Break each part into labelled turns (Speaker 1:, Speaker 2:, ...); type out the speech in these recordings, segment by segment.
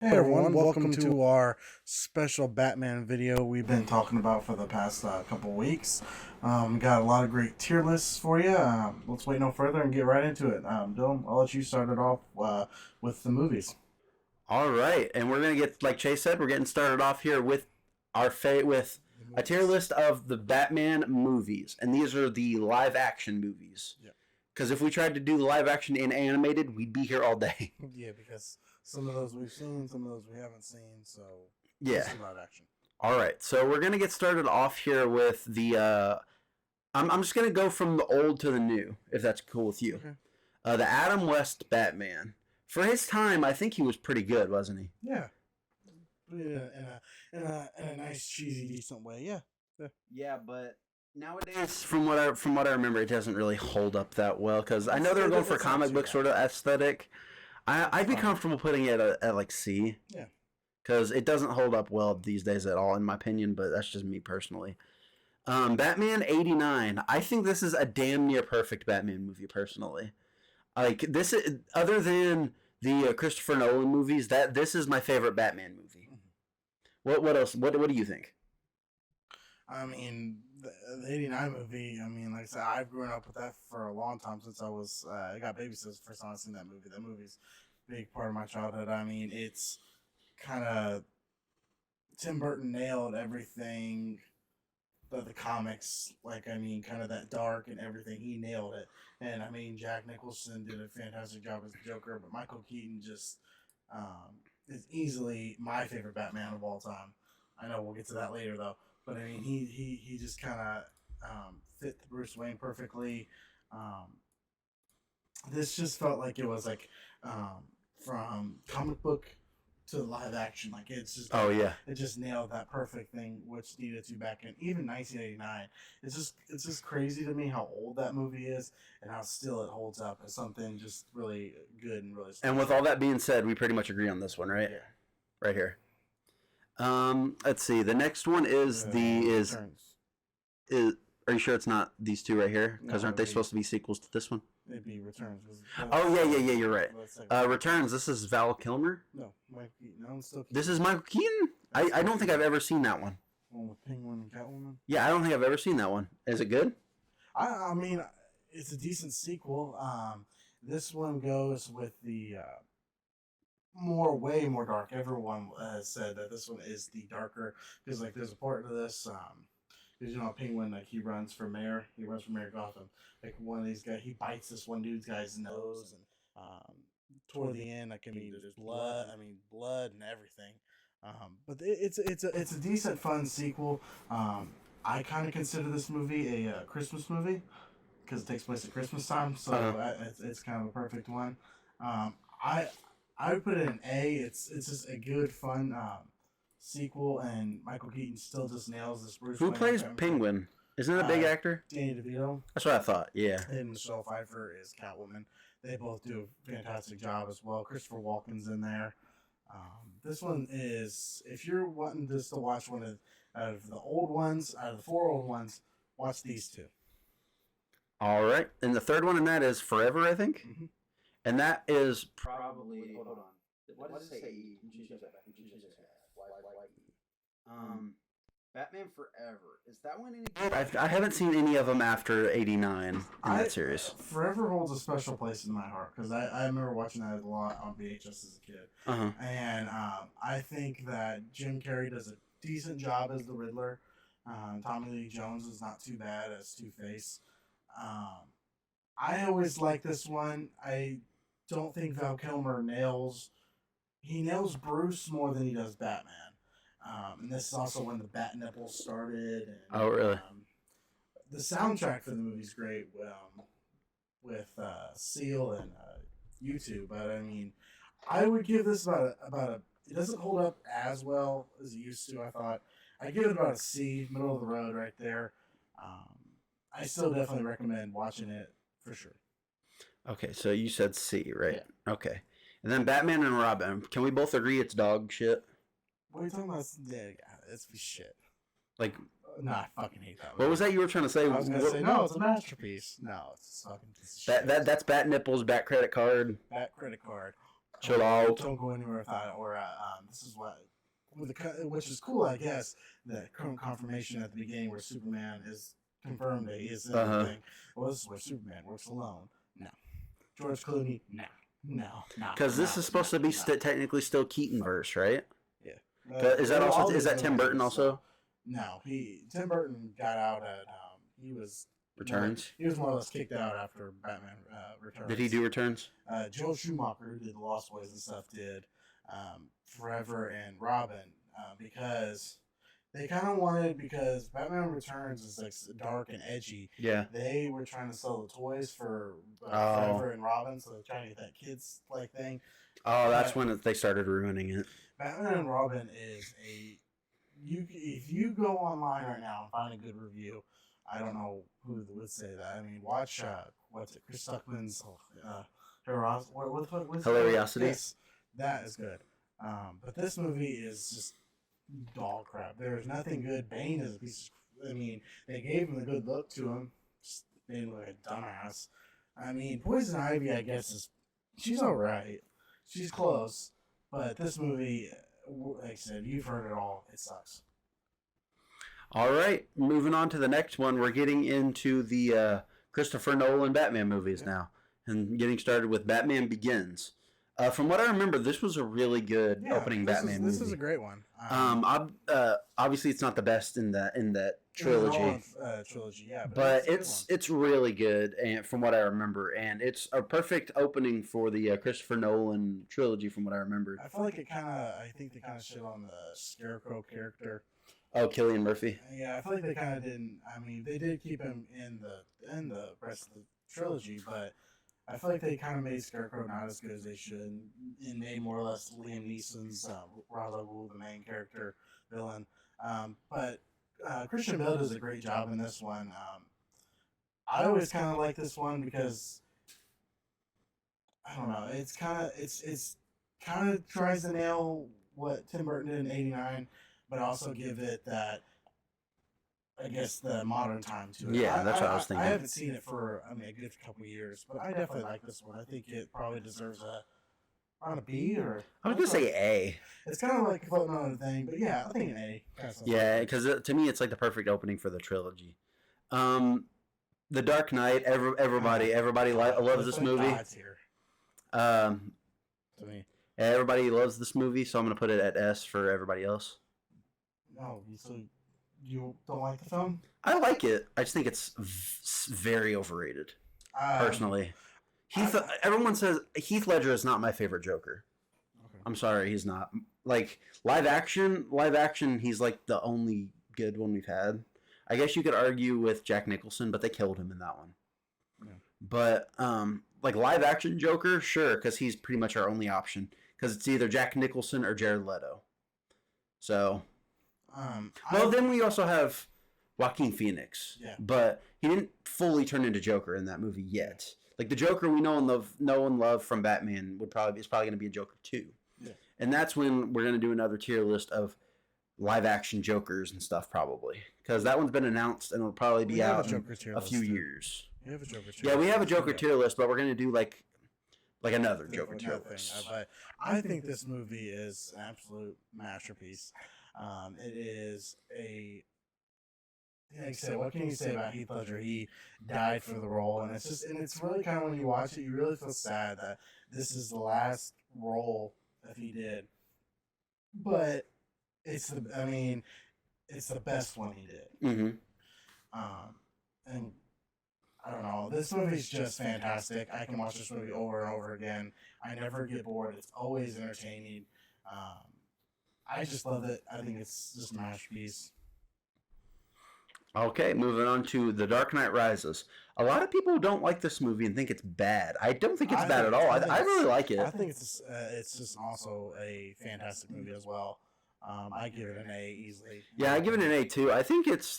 Speaker 1: Hey everyone, welcome to our special Batman video we've been talking about for the past couple weeks. Got a lot of great tier lists for you. Let's wait no further and get right into it. Dylan, I'll let you start it off with the movies.
Speaker 2: All right, and we're gonna get like Chase said, we're getting started off here with with
Speaker 1: The
Speaker 2: a tier
Speaker 1: movies.
Speaker 2: list of the Batman movies, and these are the live action movies.
Speaker 1: Yeah.
Speaker 2: Because if we tried to do the live action and animated, we'd be here all day.
Speaker 1: Yeah, because some of those we've seen, some of those we haven't seen, so
Speaker 2: Yeah.
Speaker 1: mostly live action.
Speaker 2: All right, so we're gonna get started off here with the. I'm just gonna go from the old to the new, if that's cool with you.
Speaker 1: Okay.
Speaker 2: The Adam West Batman. For his time, I think he was pretty good, wasn't he?
Speaker 1: Yeah. In a nice, cheesy, decent way. Yeah.
Speaker 2: Yeah, but nowadays, from what I remember, it doesn't really hold up that well. Because I know they were going for
Speaker 1: It's not
Speaker 2: comic
Speaker 1: too
Speaker 2: book
Speaker 1: bad.
Speaker 2: sort of aesthetic. I'd be
Speaker 1: Fine.
Speaker 2: comfortable putting it at like C.
Speaker 1: Yeah.
Speaker 2: Because it doesn't hold up well these days at all, in my opinion. But that's just me personally. Batman '89. I think this is a damn near perfect Batman movie. Personally, like this is other than the Christopher Nolan movies. This is my favorite Batman movie. What else? What do you think?
Speaker 1: I mean, the '89 movie. I mean, like I said, I've grown up with that for a long time since I got babysitted the first time I seen that movie. That movie's a big part of my childhood. I mean, it's kind of Tim Burton nailed everything that the comics like. I mean, kind of that dark and everything. He nailed it. And I mean, Jack Nicholson did a fantastic job as the Joker, but Michael Keaton just is easily my favorite Batman of all time. I know we'll get to that later though. But I mean, he just kind of fit Bruce Wayne perfectly. Um, this just felt like it was like from comic book to live action. Like it's just
Speaker 2: Oh
Speaker 1: like
Speaker 2: yeah.
Speaker 1: it just nailed that perfect thing, which needed to back in even 1989. It's just crazy to me how old that movie is and how still it holds up as something just really good and really
Speaker 2: And with
Speaker 1: special.
Speaker 2: all that being said, we pretty much agree on this one, right?
Speaker 1: Yeah.
Speaker 2: Right here. Let's see. The next one is
Speaker 1: Returns.
Speaker 2: is. Are you sure it's not these two right here? Because
Speaker 1: No,
Speaker 2: aren't they supposed to be sequels to this one?
Speaker 1: it'd be Returns.
Speaker 2: Oh yeah. You're right.
Speaker 1: That's like,
Speaker 2: Returns. This is Val Kilmer.
Speaker 1: no, Mike Keaton. No, it's still
Speaker 2: This
Speaker 1: Keaton.
Speaker 2: is Michael Keaton. I don't think I've ever seen that one.
Speaker 1: One with Penguin and Catwoman.
Speaker 2: Yeah, I don't think I've ever seen that one. Is it good?
Speaker 1: I mean, it's a decent sequel. This one goes with the way more dark. Everyone has said that this one is the darker because like there's a part of this. Because Penguin like he runs for mayor. He runs for mayor Gotham. Like one of these guys, he bites this one dude's guy's nose, and toward the end, like I mean, there's blood. I mean, blood and everything. But it's a decent fun sequel. I kind of consider this movie a Christmas movie because it takes place at Christmas time, so it's kind of a perfect one. Um, I I would put it in A. It's just a good fun sequel, and Michael Keaton still just nails this Bruce
Speaker 2: Who
Speaker 1: Wayne
Speaker 2: plays
Speaker 1: chemistry.
Speaker 2: Penguin? Isn't it a big actor?
Speaker 1: Danny DeVito
Speaker 2: That's what I thought. Yeah.
Speaker 1: and Michelle Pfeiffer is Catwoman. They both do a fantastic job as well. Christopher Walken's in there. This one is, if you're wanting just to watch one of out of the old ones, out of the four old ones, watch these 2.
Speaker 2: All right. And the third one in that is Forever, I think.
Speaker 1: Mm-hmm.
Speaker 2: And that is
Speaker 3: Probably. Hold on. What does it say? You can choose that. You can choose that. Batman Forever. Is that one any good?
Speaker 2: I haven't seen any of them after '89 in that series.
Speaker 1: Forever holds a special place in my heart because I remember watching that a lot on VHS as a kid.
Speaker 2: Uh-huh.
Speaker 1: And I think that Jim Carrey does a decent job as the Riddler. Tommy Lee Jones is not too bad as Two-Face. I always like this one. I don't think Val Kilmer nails Bruce more than he does Batman. And this is also when the Bat nipples started. And,
Speaker 2: Oh, really?
Speaker 1: The soundtrack for the movie's great with Seal and YouTube. But I mean, I would give this about a. It doesn't hold up as well as it used to. I thought I give it about a C, middle of the road, right there. I still definitely recommend watching it for sure.
Speaker 2: Okay, so you said C, right? Yeah. Okay. And then Batman and Robin. Can we both agree it's dog shit?
Speaker 1: What are you talking about? Yeah, it's shit.
Speaker 2: Like,
Speaker 1: Nah, I fucking hate that.
Speaker 2: what was that you were trying to say?
Speaker 1: I was gonna say no. It's a masterpiece. No, it's a fucking piece of shit.
Speaker 2: That's Bat Nipples, Bat Credit Card.
Speaker 1: Bat credit card.
Speaker 2: Chill out.
Speaker 1: Don't go anywhere without it. Or this is what, which is cool, I guess. That confirmation at the beginning where Superman is confirmed that he is in the thing. Well, this is where Superman works alone. No. George Clooney. No.
Speaker 2: Because this is supposed to be technically still Keaton verse, right?
Speaker 1: Yeah.
Speaker 2: Is that also Tim Burton also?
Speaker 1: No, Tim Burton got out at he was
Speaker 2: Returns.
Speaker 1: He was more or less kicked out after Batman Returns.
Speaker 2: Did he do Returns?
Speaker 1: Joel Schumacher, who did the Lost Boys and stuff, did Forever and Robin because they kind of wanted, because Batman Returns is like dark and edgy.
Speaker 2: Yeah.
Speaker 1: They were trying to sell the toys for Forever and Robin, so they're trying to get that kids like thing.
Speaker 2: Oh, that's when they started ruining it.
Speaker 1: Batman and Robin is if you go online right now and find a good review, I don't know who would say that. I mean, watch Chris Tuckman's
Speaker 2: Hilariosity.
Speaker 1: Yes, that is good. But this movie is just dog crap. There's nothing good. Bane is a piece of, I mean, they gave him a good look to him. Just made him look like a dumbass. I mean, Poison Ivy, I guess, she's alright. She's close. But this movie, like I said, you've heard it all. It sucks.
Speaker 2: All right, moving on to the next one. We're getting into the Christopher Nolan Batman movies now, and getting started with Batman Begins. From what I remember, this was a really good opening Batman movie.
Speaker 1: This is a great one.
Speaker 2: Obviously, it's not the best in that trilogy.
Speaker 1: Yeah,
Speaker 2: but it's really good, and from what I remember, and it's a perfect opening for the Christopher Nolan trilogy. From what I remember,
Speaker 1: I feel like I think they kind of shit on the Scarecrow character.
Speaker 2: Oh, Cillian Murphy.
Speaker 1: Yeah, I feel like they kind of didn't. I mean, they did keep him in the rest of the trilogy, but I feel like they kind of made Scarecrow not as good as they should, and made more or less Liam Neeson's Ra's al Ghul the main character villain. But Christian Bale does a great job in this one. I always kind of like this one because I don't know. It's kind of tries to nail what Tim Burton did in '89. But also give it that, I guess, the modern time to it.
Speaker 2: Yeah, that's what I was thinking.
Speaker 1: I haven't seen it for, a good couple years, but I definitely like this one. I think it probably deserves a B or...
Speaker 2: I was going to say A.
Speaker 1: It's kind of like floating on the thing, but yeah, I think an A.
Speaker 2: Yeah, because to me, it's like the perfect opening for the trilogy. The Dark Knight, everybody loves this movie.
Speaker 1: To me.
Speaker 2: Everybody loves this movie, so I'm going to put it at S for everybody else.
Speaker 1: Oh, so you don't like the film?
Speaker 2: I like it. I just think it's very overrated, personally. Everyone says Heath Ledger is not my favorite Joker. Okay. I'm sorry, he's not. Like, live action, he's like the only good one we've had. I guess you could argue with Jack Nicholson, but they killed him in that one. Yeah. But, like, live action Joker, sure, because he's pretty much our only option. Because it's either Jack Nicholson or Jared Leto. So... then we also have Joaquin Phoenix, but he didn't fully turn into Joker in that movie yet. Like the Joker we know and love from Batman is probably going to be a Joker 2, and that's when we're going to do another tier list of live action Jokers and stuff probably, because that one's been announced and it'll probably be out in a few years.
Speaker 1: We have a Joker tier.
Speaker 2: Yeah, we have a Joker tier list, but we're going to do like another Joker tier list.
Speaker 1: But I think this movie is an absolute masterpiece. It is like I said, what can you say about Heath Ledger? He died for the role, and it's really kind of, when you watch it, you really feel sad that this is the last role that he did. But it's the best one he did.
Speaker 2: Mm-hmm.
Speaker 1: And I don't know, this movie's just fantastic. I can watch this movie over and over again. I never get bored. It's always entertaining. I just love it. I think it's just a masterpiece.
Speaker 2: Okay, moving on to The Dark Knight Rises. A lot of people don't like this movie and think it's bad. I don't think it's bad at all. I really like it.
Speaker 1: I think it's just also a fantastic movie as well. I give it an A easily.
Speaker 2: Yeah, I give it an A too. I think it's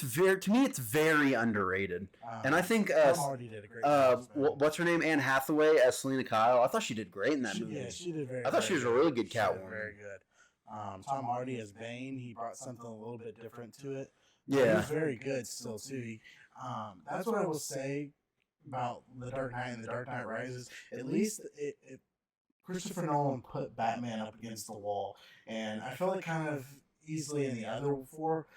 Speaker 2: very underrated. And I think
Speaker 1: Tom Hardy did a great job.
Speaker 2: What's her name? Anne Hathaway as Selena Kyle. I thought she did great in that movie.
Speaker 1: Yeah, she did very.
Speaker 2: I thought she was a really good Catwoman.
Speaker 1: Very good. Tom Hardy as Bane, he brought something a little bit different to it.
Speaker 2: Yeah,
Speaker 1: he was very good still too. That's what I will say about The Dark Knight and The Dark Knight Rises. At least Christopher Nolan put Batman up against the wall, and I felt like kind of easily in the other four,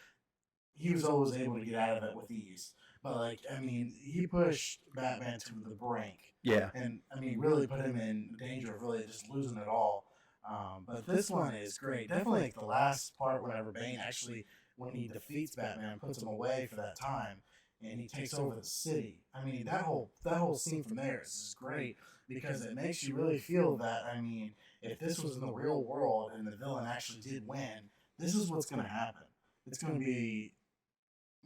Speaker 1: he was always able to get out of it with ease. But like, I mean, he pushed Batman to the brink.
Speaker 2: Yeah.
Speaker 1: And I mean, really put him in danger of really just losing it all. But this one is great. Definitely like the last part, whenever Bane actually, when he defeats Batman, puts him away for that time, and he takes over the city. I mean, that whole scene from there is just great because it makes you really feel that. I mean, if this was in the real world and the villain actually did win, this is what's going to happen. It's going to be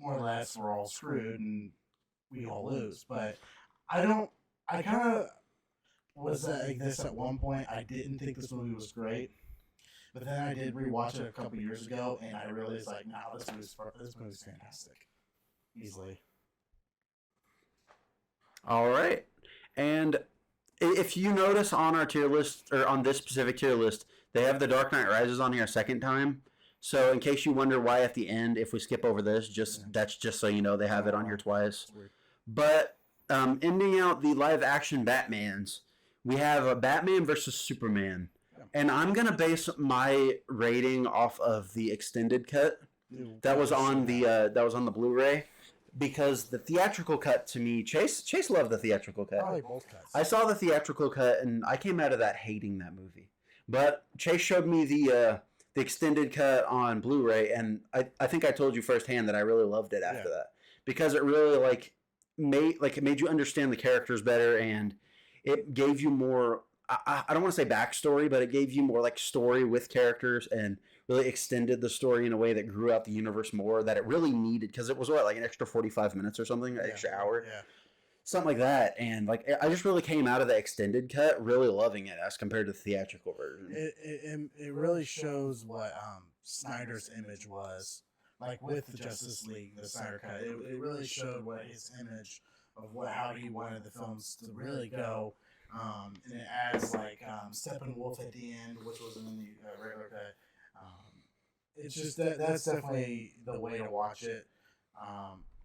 Speaker 1: more or less we're all screwed and we all lose. But I kind of was like this at one point. I didn't think this movie was great, but then I did rewatch it a couple years ago, and I realized like, no, this movie's fantastic, easily.
Speaker 2: All right, and if you notice on our tier list or on this specific tier list, they have The Dark Knight Rises on here a second time. So in case you wonder why at the end, if we skip over this, that's just so you know they have it on here twice. But ending out the live action Batmans, we have a Batman versus Superman, and I'm gonna base my rating off of the extended cut that was on the Blu-ray, because the theatrical cut to me, Chase loved the theatrical cut.
Speaker 1: I like both cuts.
Speaker 2: I saw the theatrical cut and I came out of that hating that movie, but Chase showed me the extended cut on Blu-ray, and I think I told you firsthand that I really loved it after that, because it really it made you understand the characters better, and it gave you more, I don't want to say backstory, but it gave you more like story with characters and really extended the story in a way that grew out the universe more that it really needed, because it was like an extra 45 minutes or something, an extra hour. Yeah. Something like that, and like I just really came out of the extended cut really loving it as compared to the theatrical version.
Speaker 1: It really shows what Snyder's image was like with the Justice League, the Snyder cut. It really showed what his image of how he wanted the films to really go. And it adds like Steppenwolf at the end, which wasn't in the regular cut. It's just that's definitely the way to watch it.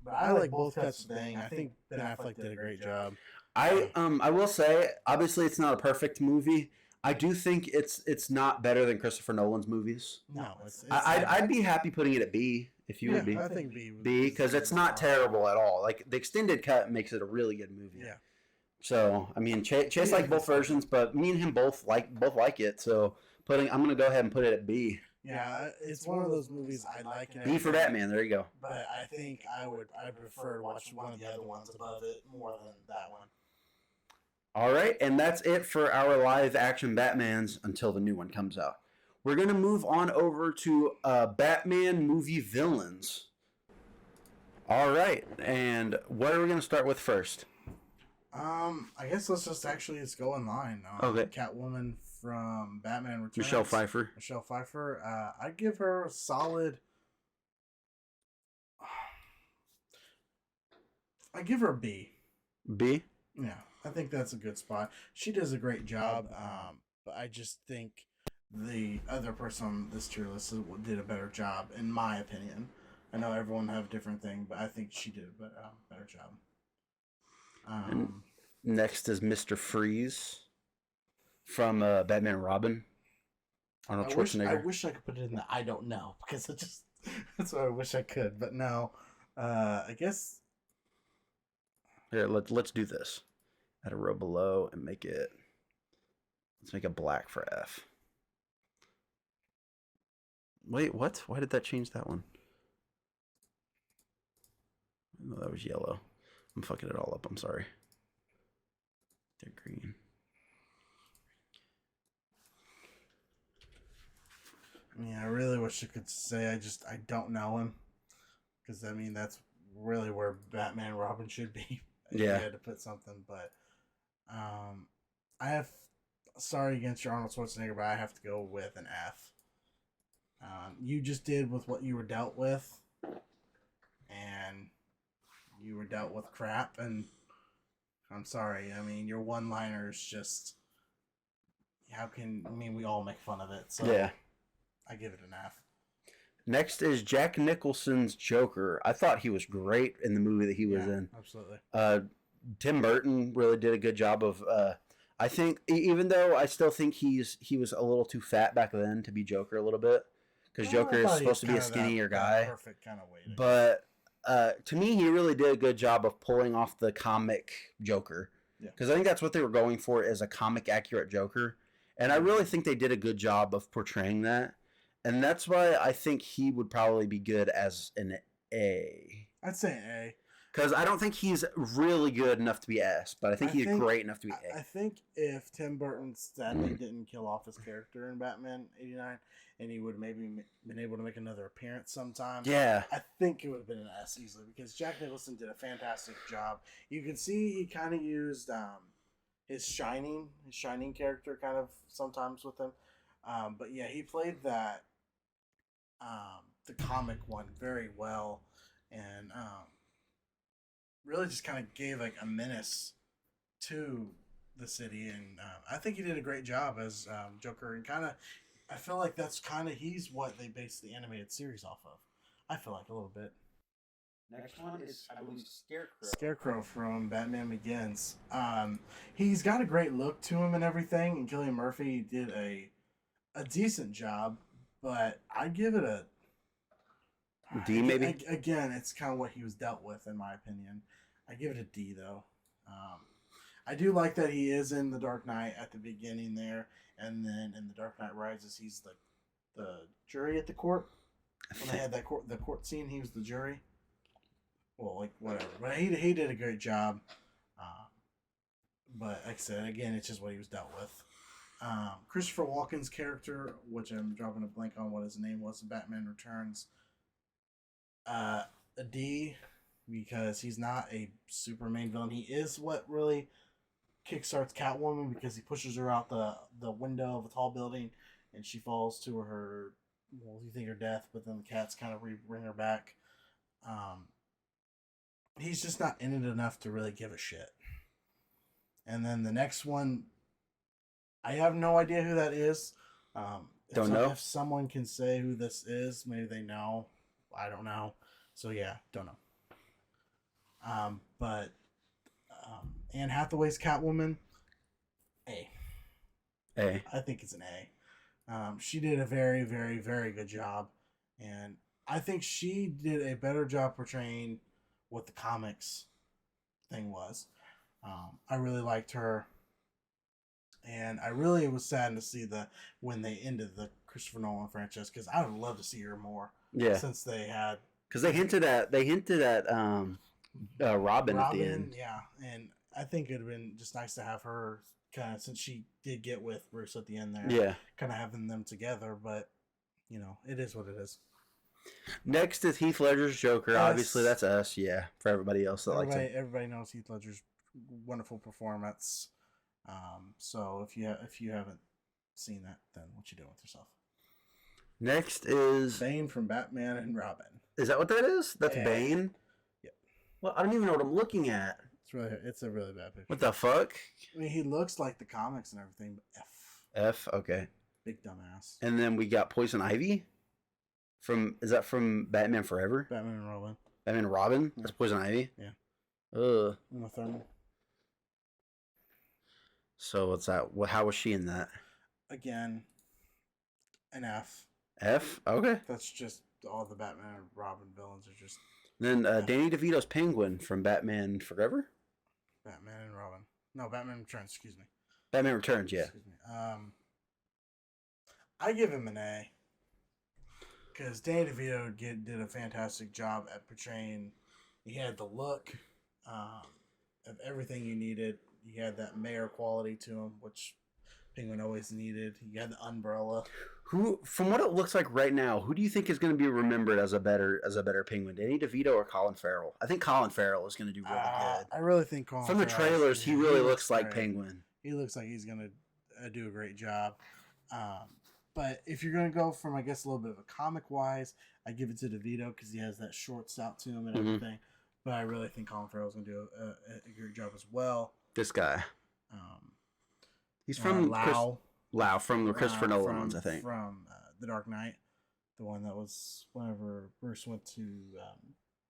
Speaker 1: But I like both cuts thing. I think Ben Affleck did a great job.
Speaker 2: I will say, obviously, it's not a perfect movie. I do think it's not better than Christopher Nolan's movies.
Speaker 1: No,
Speaker 2: I'd be happy putting it at B if you would be.
Speaker 1: I think B
Speaker 2: because it's not terrible at all. Like the extended cut makes it a really good movie.
Speaker 1: Yeah.
Speaker 2: So I mean, Chase liked both versions, but me and him both like it. So I'm gonna go ahead and put it at B.
Speaker 1: Yeah, it's one of those movies I like.
Speaker 2: B for Batman. There you go.
Speaker 1: But I think I prefer to watch one of the other ones above it more than that one.
Speaker 2: All right, and that's it for our live action Batmans until the new one comes out. We're gonna move on over to Batman movie villains. All right, and what are we gonna start with first?
Speaker 1: I guess let's go in line.
Speaker 2: Okay.
Speaker 1: Catwoman from Batman Returns.
Speaker 2: Michelle Pfeiffer.
Speaker 1: I'd give her a solid. I give her a B.
Speaker 2: B.
Speaker 1: Yeah, I think that's a good spot. She does a great job. But I just think the other person on this tier list did a better job, in my opinion. I know everyone have a different thing, but I think she did a better job.
Speaker 2: Next is Mr. Freeze from Batman and Robin. Arnold Schwarzenegger.
Speaker 1: I wish I could put it in the I don't know, because that's what I wish I could, but no. I guess.
Speaker 2: Here, let's do this. Add a row below and let's make it black for F. Wait, what? Why did that change that one? No, that was yellow. I'm fucking it all up. I'm sorry. They're green.
Speaker 1: I mean, I really wish I could say I don't know him. Because, I mean, that's really where Batman and Robin should be.
Speaker 2: Yeah.
Speaker 1: I had to put something, but sorry against your Arnold Schwarzenegger, but I have to go with an F. You just did with what you were dealt with. And you were dealt with crap, and I'm sorry. I mean, your one-liners just... we all make fun of it, so
Speaker 2: yeah.
Speaker 1: I give it an F.
Speaker 2: Next is Jack Nicholson's Joker. I thought he was great in the movie that he was in.
Speaker 1: Absolutely.
Speaker 2: Tim Burton really did a good job of I think even though I still think he was a little too fat back then to be Joker a little bit, because Joker is supposed to be a skinnier guy.
Speaker 1: Perfect kind of weight.
Speaker 2: But to me, he really did a good job of pulling off the comic Joker. Because I think that's what they were going for, is a comic accurate Joker. And I really think they did a good job of portraying that. And that's why I think he would probably be good as an A.
Speaker 1: I'd say an A.
Speaker 2: Because I don't think he's really good enough to be S, but I think he's great enough to be A.
Speaker 1: I think if Tim Burton sadly didn't kill off his character in Batman 89, and he would have maybe been able to make another appearance sometime,
Speaker 2: yeah,
Speaker 1: I think it would have been an S easily, because Jack Nicholson did a fantastic job. You can see he kind of used his shining character kind of sometimes with him. But yeah, he played that the comic one very well, and really just kind of gave like a menace to the city, and I think he did a great job as Joker, and kind of I feel like that's kind of he's what they based the animated series off of. I feel like a little bit.
Speaker 3: Next one is, I believe, Scarecrow.
Speaker 1: Scarecrow from Batman Begins. He's got a great look to him and everything, and Cillian Murphy did a decent job, but I'd give it a
Speaker 2: D maybe.
Speaker 1: Again, it's kind of what he was dealt with, in my opinion. I give it a D though. I do like that he is in the Dark Knight at the beginning there, and then in the Dark Knight Rises, he's the jury at the court. When they had the court scene, he was the jury. Well, like whatever, but he did a great job. But like I said, again, it's just what he was dealt with. Christopher Walken's character, which I'm dropping a blank on what his name was in Batman Returns. A D, because he's not a super main villain. He is what really kickstarts Catwoman, because he pushes her out the window of a tall building, and she falls to her, well, you think her death, but then the cats kind of bring her back. He's just not in it enough to really give a shit. And then the next one, I have no idea who that is.
Speaker 2: Don't know.
Speaker 1: If someone can say who this is, maybe they know. I don't know. So yeah, don't know. But Anne Hathaway's Catwoman, A. I think it's an A. She did a very, very, very good job, and I think she did a better job portraying what the comics thing was. I really liked her, and I really was sad to see when they ended the Christopher Nolan franchise, because I would love to see her more.
Speaker 2: Yeah,
Speaker 1: since they had,
Speaker 2: because they hinted at Robin at the end.
Speaker 1: Yeah, and I think it'd have been just nice to have her kind of, since she did get with Bruce at the end there.
Speaker 2: Yeah,
Speaker 1: kind of having them together, but you know, it is what it is.
Speaker 2: Next is Heath Ledger's Joker. Obviously, that's us. Yeah, for everybody else that likes it.
Speaker 1: Everybody knows Heath Ledger's wonderful performance. So if you haven't seen that, then what you doing with yourself?
Speaker 2: Next is
Speaker 1: Bane from Batman and Robin.
Speaker 2: Is that what that is? That's Bane?
Speaker 1: Yep.
Speaker 2: Well, I don't even know what I'm looking at.
Speaker 1: It's a really bad picture.
Speaker 2: What the fuck?
Speaker 1: I mean, he looks like the comics and everything, but
Speaker 2: F, okay.
Speaker 1: Big dumbass.
Speaker 2: And then we got Poison Ivy. Is that from Batman Forever?
Speaker 1: Batman and Robin.
Speaker 2: Batman and Robin?
Speaker 1: Yeah.
Speaker 2: That's Poison Ivy?
Speaker 1: Yeah.
Speaker 2: Ugh.
Speaker 1: Uma Thurman.
Speaker 2: So what's that? How was she in that?
Speaker 1: Again, an F.
Speaker 2: F? Okay.
Speaker 1: That's just all the Batman and Robin villains are just.
Speaker 2: Then Danny DeVito's Penguin from Batman Forever?
Speaker 1: Batman and Robin. No, Batman Returns, excuse me.
Speaker 2: Batman Returns, yeah.
Speaker 1: Excuse me. I give him an A. Because Danny DeVito did a fantastic job at portraying. He had the look of everything you needed. He had that mayor quality to him, which Penguin always needed. He had the umbrella.
Speaker 2: Who, from what it looks like right now, who do you think is going to be remembered as a better Penguin? Danny DeVito or Colin Farrell? I think Colin Farrell is going to do really good.
Speaker 1: I really think Colin
Speaker 2: From the trailers, he really looks like Penguin.
Speaker 1: He looks like he's going to do a great job. But if you're going to go from, I guess, a little bit of a comic-wise, I give it to DeVito because he has that short stout to him and everything. But I really think Colin Farrell's going to do a great job as well.
Speaker 2: This guy. He's from Lau from the Christopher Nolan ones, I think.
Speaker 1: From The Dark Knight. The one that was whenever Bruce went to,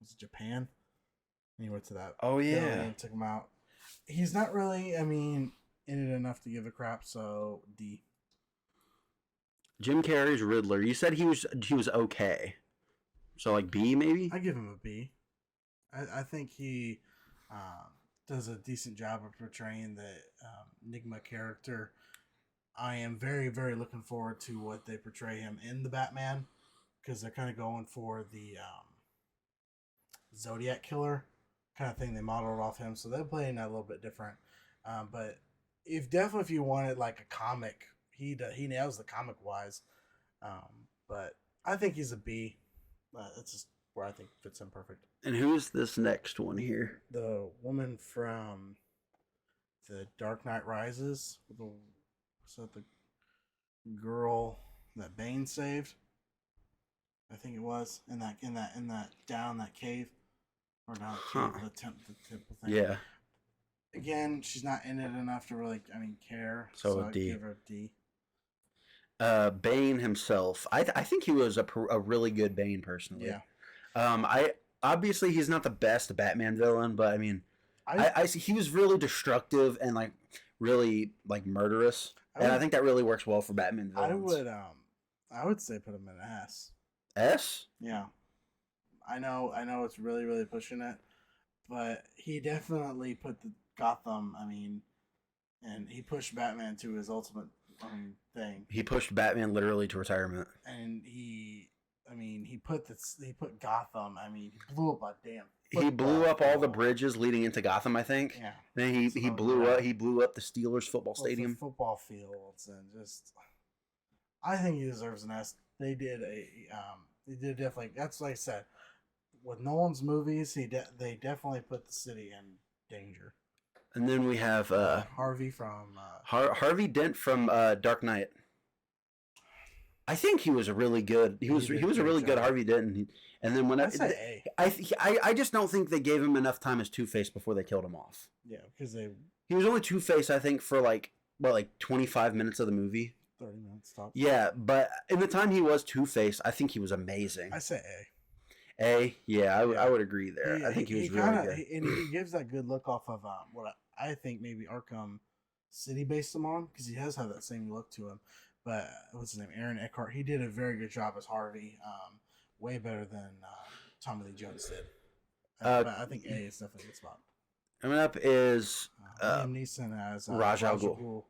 Speaker 1: was it Japan? And he went to that.
Speaker 2: Oh, yeah.
Speaker 1: And took him out. He's not really, I mean, in it enough to give a crap. So D.
Speaker 2: Jim Carrey's Riddler. You said he was okay. So like B maybe?
Speaker 1: I give him a B. I think he does a decent job of portraying the Enigma character. I am very, very looking forward to what they portray him in the Batman, because they're kind of going for the Zodiac killer kind of thing. They modeled off him, so they're playing that a little bit different. But if you wanted like a comic, he nails the comic wise. But I think he's a B. That's just where I think fits him perfect.
Speaker 2: And who's this next one here?
Speaker 1: The woman from the Dark Knight Rises. Was that the girl that Bane saved? I think it was in that down that cave or down the temple thing.
Speaker 2: Yeah.
Speaker 1: Again, she's not in it enough to really care.
Speaker 2: So
Speaker 1: I'd
Speaker 2: D.
Speaker 1: give her a D.
Speaker 2: Bane himself. I think he was a really good Bane personally.
Speaker 1: Yeah.
Speaker 2: I obviously he's not the best Batman villain, but I mean, I see he was really destructive and like really like murderous, and I think that really works well for Batman villains.
Speaker 1: I would say put him in S.
Speaker 2: S?
Speaker 1: Yeah. I know it's really, really pushing it, but he definitely put the Gotham, and he pushed Batman to his ultimate thing.
Speaker 2: He pushed Batman literally to retirement.
Speaker 1: And he put Gotham, he blew up a damn.
Speaker 2: He blew up all the bridges leading into Gotham, I think.
Speaker 1: Yeah.
Speaker 2: Then he blew up the Steelers football stadium.
Speaker 1: Football fields, and just I think he deserves an S. They did definitely. That's like I said. With Nolan's movies, they definitely put the city in danger.
Speaker 2: And then we have
Speaker 1: Harvey from
Speaker 2: Harvey Dent from Dark Knight. I think he was a really good. He was a really good Harvey Dent. And then when I just don't think they gave him enough time as Two-Face before they killed him off.
Speaker 1: Yeah, because
Speaker 2: he was only Two-Face, I think, for like 25 minutes of the movie.
Speaker 1: 30 minutes tops.
Speaker 2: Yeah, but in the time he was Two-Face, I think he was amazing.
Speaker 1: I say A.
Speaker 2: A, yeah, I would agree there. I think he was really good.
Speaker 1: And he gives that good look off of what I think maybe Arkham City based him on, because he does have that same look to him. But what's his name? Aaron Eckhart. He did a very good job as Harvey. Way better than Tommy Lee Jones did. But I think A is definitely a good spot.
Speaker 2: Coming up is
Speaker 1: Liam Neeson as
Speaker 2: Ra's al Ghul.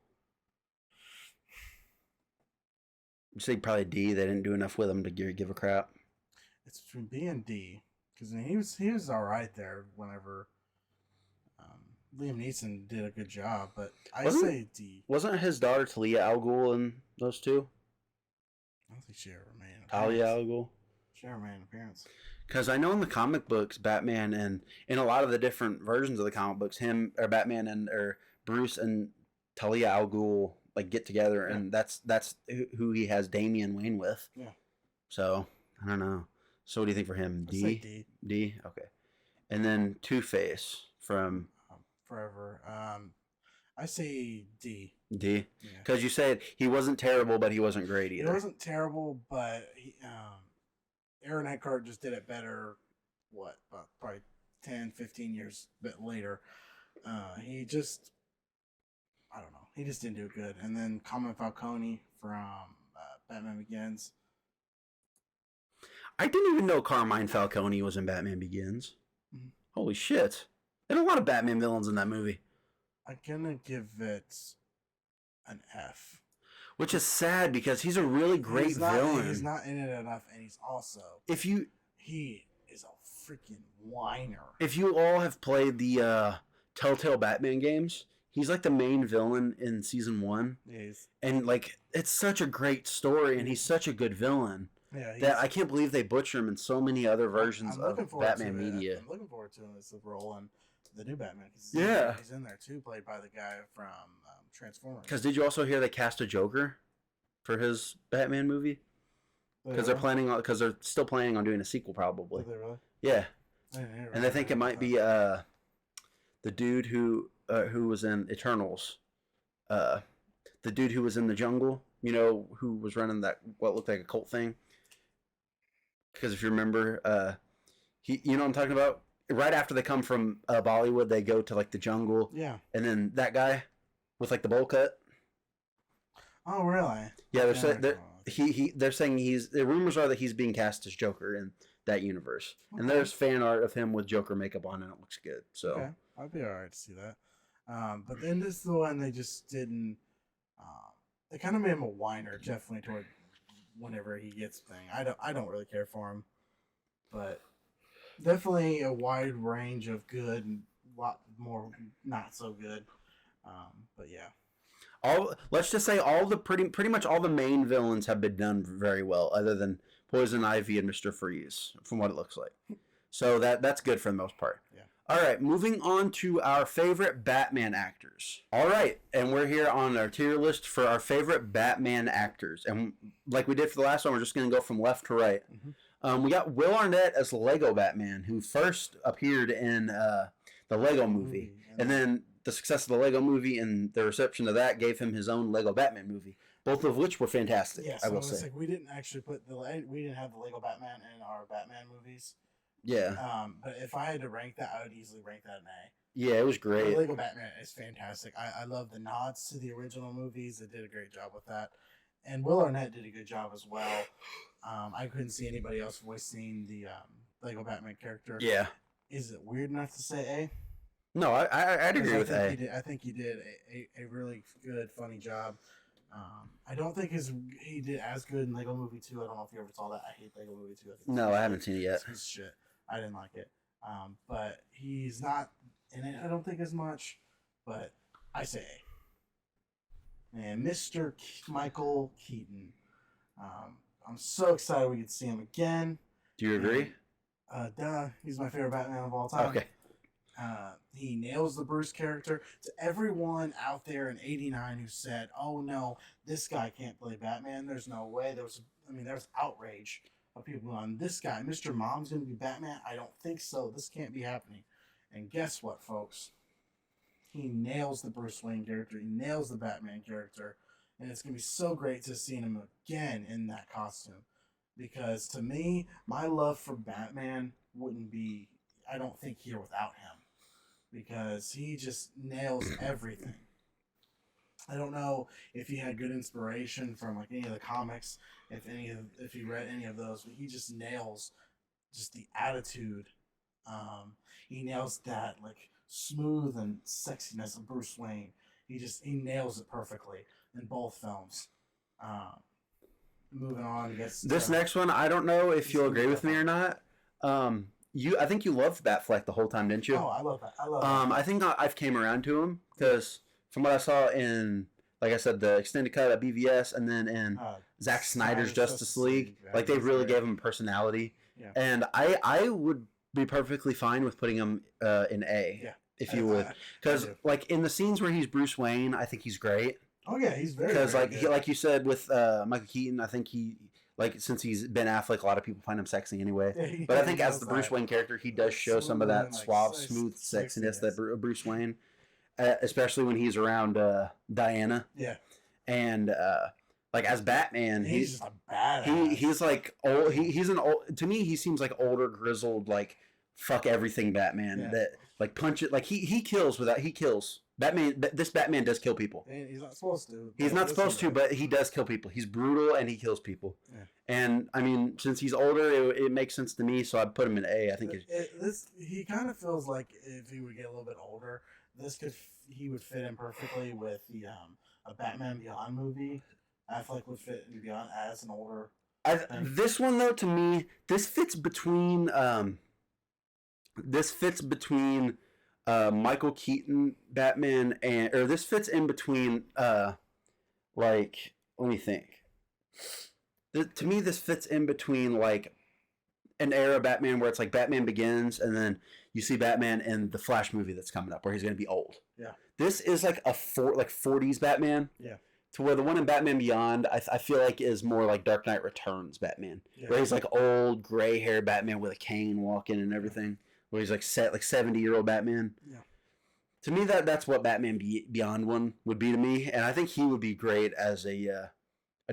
Speaker 2: You say probably D. They didn't do enough with him to give a crap.
Speaker 1: It's between B and D, because he was all right there whenever Liam Neeson did a good job, but I say D.
Speaker 2: Wasn't his daughter Talia al Ghul in those two?
Speaker 1: I don't think she ever made an appearance.
Speaker 2: Talia al Ghul?
Speaker 1: She never made an appearance.
Speaker 2: Because I know in the comic books, Batman and in a lot of the different versions of the comic books, Batman and Bruce and Talia al Ghul like get together, and that's who he has Damian Wayne with.
Speaker 1: Yeah.
Speaker 2: So I don't know. So what do you think for him? D?
Speaker 1: Say D.
Speaker 2: D? Okay. And then Two-Face from...
Speaker 1: Forever. I say D.
Speaker 2: D? Because you said he wasn't terrible, but he wasn't great either.
Speaker 1: He wasn't terrible, but Aaron Eckhart just did it better, about probably 10, 15 years bit later. He just... I don't know. He just didn't do it good. And then Carmine Falcone from Batman Begins.
Speaker 2: I didn't even know Carmine Falcone was in Batman Begins. Mm-hmm. Holy shit. There's a lot of Batman villains in that movie.
Speaker 1: I'm gonna give it an F.
Speaker 2: Which is sad because he's a really great villain.
Speaker 1: He's not in it enough, and he's also... He is a freaking whiner.
Speaker 2: If you all have played the Telltale Batman games, he's like the main villain in season 1.
Speaker 1: Yes.
Speaker 2: And like, it's such a great story, and he's such a good villain.
Speaker 1: Yeah,
Speaker 2: that I can't believe they butcher him in so many other versions of Batman media.
Speaker 1: I'm looking forward to him as the role in the new Batman. He's in there too, played by the guy from Transformers.
Speaker 2: Because did you also hear they cast a Joker for his Batman movie? Because they're still planning on doing a sequel, probably.
Speaker 1: Did they really?
Speaker 2: Yeah. And I think it might be the dude who was in Eternals, the dude who was in the jungle. You know, who was running that what looked like a cult thing. Because if you remember, you know what I'm talking about? Right after they come from Bollywood, they go to like the jungle.
Speaker 1: Yeah.
Speaker 2: And then that guy, with like the bowl cut.
Speaker 1: Oh, really?
Speaker 2: Yeah,
Speaker 1: Okay.
Speaker 2: they're saying the rumors are that he's being cast as Joker in that universe, and
Speaker 1: Okay.
Speaker 2: there's fan art of him with Joker makeup on, and it looks good. So
Speaker 1: Okay, I'd be alright to see that. But then this is the one they just didn't. They kind of made him a whiner, definitely toward whenever he gets thing. I don't really care for him, but definitely a wide range of good and a lot more not so good. But yeah.
Speaker 2: let's just say all the pretty much all the main villains have been done very well, other than Poison Ivy and Mr. Freeze, from what it looks like. So that's good for the most part.
Speaker 1: Yeah.
Speaker 2: All right, moving on to our favorite Batman actors. All right, and we're here on our tier list for our favorite Batman actors, and like we did for the last one, we're just going to go from left to right.
Speaker 1: Mm-hmm.
Speaker 2: We got Will Arnett as Lego Batman, who first appeared in the Lego movie, and then the success of the Lego movie and the reception of that gave him his own Lego Batman movie, both of which were fantastic.
Speaker 1: Yeah,
Speaker 2: I
Speaker 1: so
Speaker 2: will
Speaker 1: it's
Speaker 2: say.
Speaker 1: like we didn't actually we didn't have the Lego Batman in our Batman movies.
Speaker 2: Yeah.
Speaker 1: But if I had to rank that, I would easily rank that an A.
Speaker 2: Yeah, it was great.
Speaker 1: The Lego Batman is fantastic. I love the nods to the original movies. They did a great job with that. And Will Arnett did a good job as well. I couldn't see anybody else voicing the Lego Batman character.
Speaker 2: Yeah.
Speaker 1: Is it weird enough to say A?
Speaker 2: No, I'd agree with A.
Speaker 1: I think he did a really good, funny job. I don't think he did as good in Lego Movie 2. I don't know if you ever saw that. I hate Lego Movie 2.
Speaker 2: No, I haven't seen it yet.
Speaker 1: It's shit. I didn't like it. But he's not in it, I don't think, as much. But I say A. And Mr. Michael Keaton. I'm so excited we get to see him again.
Speaker 2: Do you agree?
Speaker 1: Duh. He's my favorite Batman of all time.
Speaker 2: Okay.
Speaker 1: He nails the Bruce character. To everyone out there in '89 who said, "Oh no, this guy can't play Batman," there's no way. There was outrage of people on this guy, Mr. Mom's going to be Batman. I don't think so. This can't be happening. And guess what, folks? He nails the Bruce Wayne character. He nails the Batman character, and it's going to be so great to see him again in that costume. Because to me, my love for Batman wouldn't be, I don't think, here without him. Because he just nails everything. I don't know if he had good inspiration from like any of the comics, if he read any of those, but he just nails just the attitude. He nails that like smooth and sexiness of Bruce Wayne. He nails it perfectly in both films. Moving on, I guess.
Speaker 2: This next one, I don't know if you'll agree with me or not. I think you loved Batfleck the whole time, didn't you?
Speaker 1: Oh, I love that.
Speaker 2: I think I've came around to him because from what I saw in, like I said, the extended cut at BVS, and then in Zack Snyder's Justice League, like they really gave him personality. Yeah. And I would be perfectly fine with putting him in A. Yeah. If you would, because like in the scenes where he's Bruce Wayne, I think he's great.
Speaker 1: Oh yeah, he's very.
Speaker 2: Because like you said with Michael Keaton, I think since he's Ben Affleck, a lot of people find him sexy anyway. Yeah, but I think as the Bruce Wayne character, he does show some of that suave, smooth sexiness that Bruce Wayne, especially when he's around Diana. Yeah. And like as Batman, he's just a badass. He's like old. He's an old. To me, he seems like older, grizzled, like fuck everything Batman. Yeah. That like punch it. Like he kills without he kills. Batman. This Batman does kill people.
Speaker 1: He's not supposed to.
Speaker 2: He's not supposed to, but he does kill people. He's brutal and he kills people. Yeah. And I mean, since he's older, it makes sense to me. So I'd put him in A. I think
Speaker 1: he kind of feels like if he would get a little bit older, he would fit in perfectly with the a Batman Beyond movie. Affleck would fit in Beyond as an older.
Speaker 2: This one though, to me, this fits between Michael Keaton Batman or this fits in between like let me think. To me, this fits in between like an era of Batman where it's like Batman Begins and then you see Batman in the Flash movie that's coming up where he's going to be old. Yeah. This is like a 40s Batman. Yeah. To where the one in Batman Beyond, I feel like is more like Dark Knight Returns Batman, where he's like old gray hair Batman with a cane walking and everything. Where he's like 70-year-old Batman. Yeah. To me, that's what Batman Beyond one would be to me, and I think he would be great as a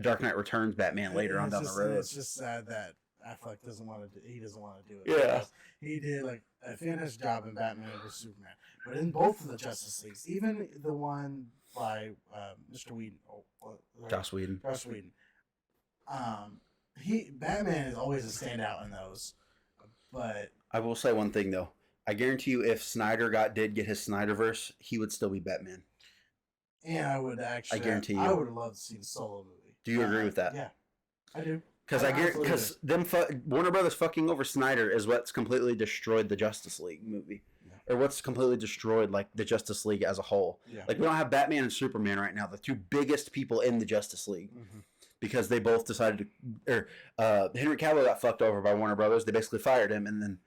Speaker 2: Dark Knight Returns Batman later on down the road.
Speaker 1: It's just sad that Affleck doesn't want to do it.
Speaker 2: Yeah.
Speaker 1: He did like a finished job in Batman vs Superman, but in both of the Justice Leagues, even the one by Mr. Whedon.
Speaker 2: Joss Whedon.
Speaker 1: Joss Whedon. Batman is always a standout in those, but
Speaker 2: I will say one thing though. I guarantee you, if Snyder did get his Snyderverse, he would still be Batman.
Speaker 1: And I would actually,
Speaker 2: I guarantee you.
Speaker 1: I would have loved to see the solo movie.
Speaker 2: Do you agree with that?
Speaker 1: Yeah, I do.
Speaker 2: Because Warner Brothers fucking over Snyder is what's completely destroyed the Justice League movie, or what's completely destroyed like the Justice League as a whole.
Speaker 1: Yeah.
Speaker 2: Like we don't have Batman and Superman right now, the two biggest people in the Justice League, because they both decided to. Henry Cavill got fucked over by Warner Brothers. They basically fired him, and then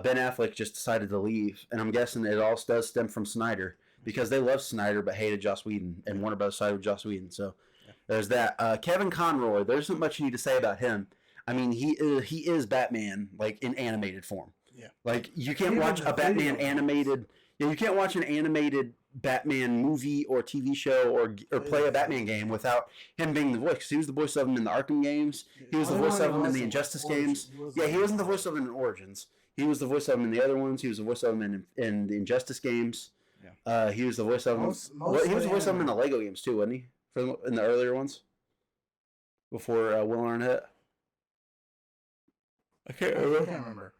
Speaker 2: Ben Affleck just decided to leave. And I'm guessing it all does stem from Snyder because they loved Snyder but hated Joss Whedon, and Warner Brothers sided with Joss Whedon. So. There's that. Kevin Conroy, there isn't much you need to say about him. I mean, he is Batman, like, in animated form.
Speaker 1: Yeah.
Speaker 2: Like, you can't watch a Batman animated... Yeah, you can't watch an animated Batman movie or TV show or play a Batman game without him being the voice. He was the voice of him in the Arkham games. He was the voice of him in the Injustice games. Yeah, he wasn't the voice of him in Origins. He was the voice of him in the other ones. He was the voice of him in the Injustice games. Yeah. He was the voice of him... He was the voice of him in the Lego games, too, wasn't he? In the earlier ones, before Will Arnett. I can't
Speaker 1: remember.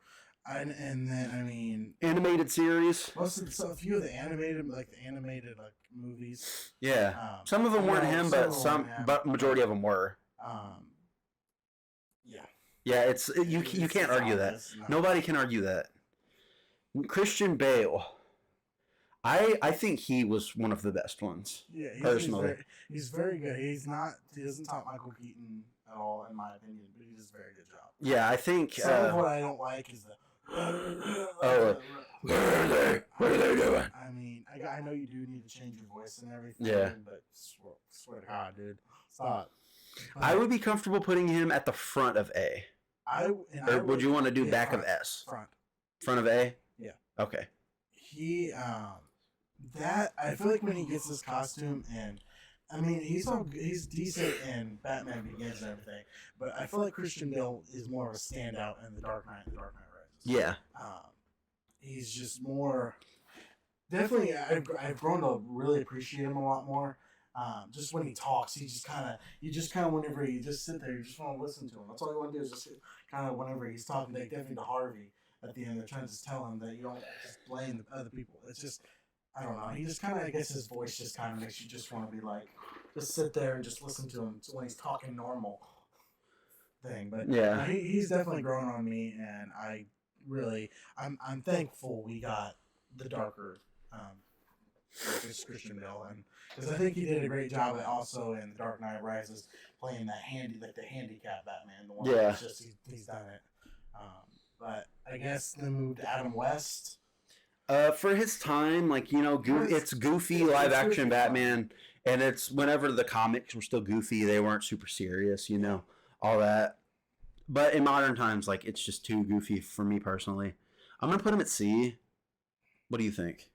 Speaker 1: And then I mean,
Speaker 2: animated series.
Speaker 1: A few of the animated movies.
Speaker 2: Yeah, some of them weren't him, but majority of them were. Yeah. You can't argue that. Nobody can argue that. Christian Bale. I think he was one of the best ones. Yeah, personally,
Speaker 1: he's very good. He doesn't top Michael Keaton at all, in my opinion, but he does a very good job.
Speaker 2: Yeah, I think.
Speaker 1: Some of what I don't like is the.
Speaker 2: What are they doing?
Speaker 1: I mean, I know you do need to change your voice and everything.
Speaker 2: Yeah.
Speaker 1: But swear to God, dude, stop.
Speaker 2: I would be comfortable putting him at the front of A. Or would you want to do back of S? Front of A.
Speaker 1: Yeah.
Speaker 2: Okay.
Speaker 1: That I feel like when he gets his costume, and I mean he's decent in Batman Begins and everything, but I feel like Christian Bale is more of a standout in The Dark Knight Rises.
Speaker 2: Yeah.
Speaker 1: He's just more definitely. I've grown to really appreciate him a lot more. Just when he talks, you just kind of whenever you just sit there, you just want to listen to him. That's all you want to do is just kind of whenever he's talking, like definitely to Harvey at the end, they're trying to just tell him that you don't just blame the other people. It's just. I don't know. He just kind of, I guess his voice just kind of makes you just want to be like, just sit there and just listen to him when he's talking normal thing. But yeah, he's definitely grown on me, and I'm thankful we got the darker Christian Bale, and because I think he did a great job also in The Dark Knight Rises playing that the handicap Batman. The one that's just he's done it. But I guess then moved to Adam West.
Speaker 2: For his time, like, you know, it's goofy live action Batman, and it's whenever the comics were still goofy, they weren't super serious, you know, all that. But in modern times, like, it's just too goofy for me personally. I'm gonna put him at C. What do you think?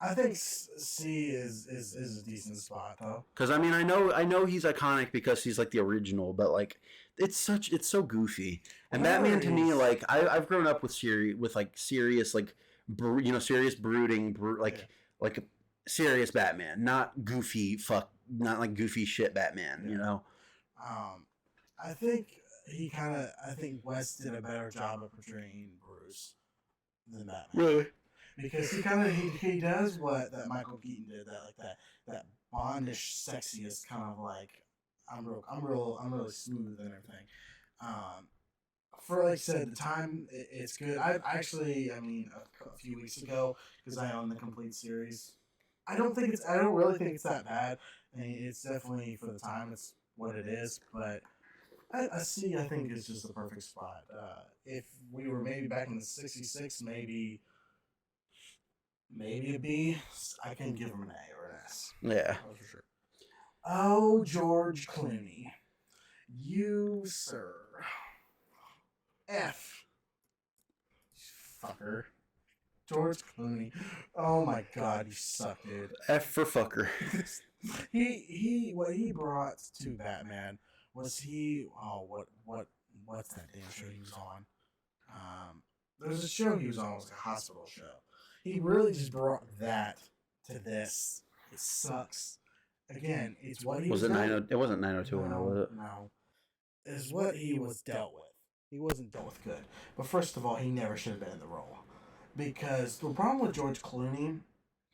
Speaker 1: I think C is a decent spot though.
Speaker 2: Because I mean, I know he's iconic because he's like the original, but like, it's so goofy. And Batman to me, like, I've grown up with serious like. Serious brooding, like serious Batman, not like goofy shit Batman. You know.
Speaker 1: I think West did a better job of portraying Bruce than Batman.
Speaker 2: Really?
Speaker 1: Because he does what that Michael Keaton did, that bondish, sexiest kind of like I'm really smooth and everything. For like I said, the time it's good. I mean, a few weeks ago, because I own the complete series. I don't really think it's that bad. I mean, it's definitely for the time. It's what it is. But a C, I think, is just the perfect spot. If we were maybe back in the '66, maybe a B. I can give him an A or an S.
Speaker 2: Yeah,
Speaker 1: for sure. Oh, George Clooney, you sir. F. Fucker. George Clooney. Oh my God, you suck, dude.
Speaker 2: F for fucker.
Speaker 1: What he brought to Batman was what's that damn show he was on? There's a show he was on, it was a hospital show. He really just brought that to this, It sucks. Again, it's what he
Speaker 2: Was it 90? It wasn't 90210, was it?
Speaker 1: No. It's what he was dealt with. He wasn't dealt with good. But first of all, he never should have been in the role. Because the problem with George Clooney,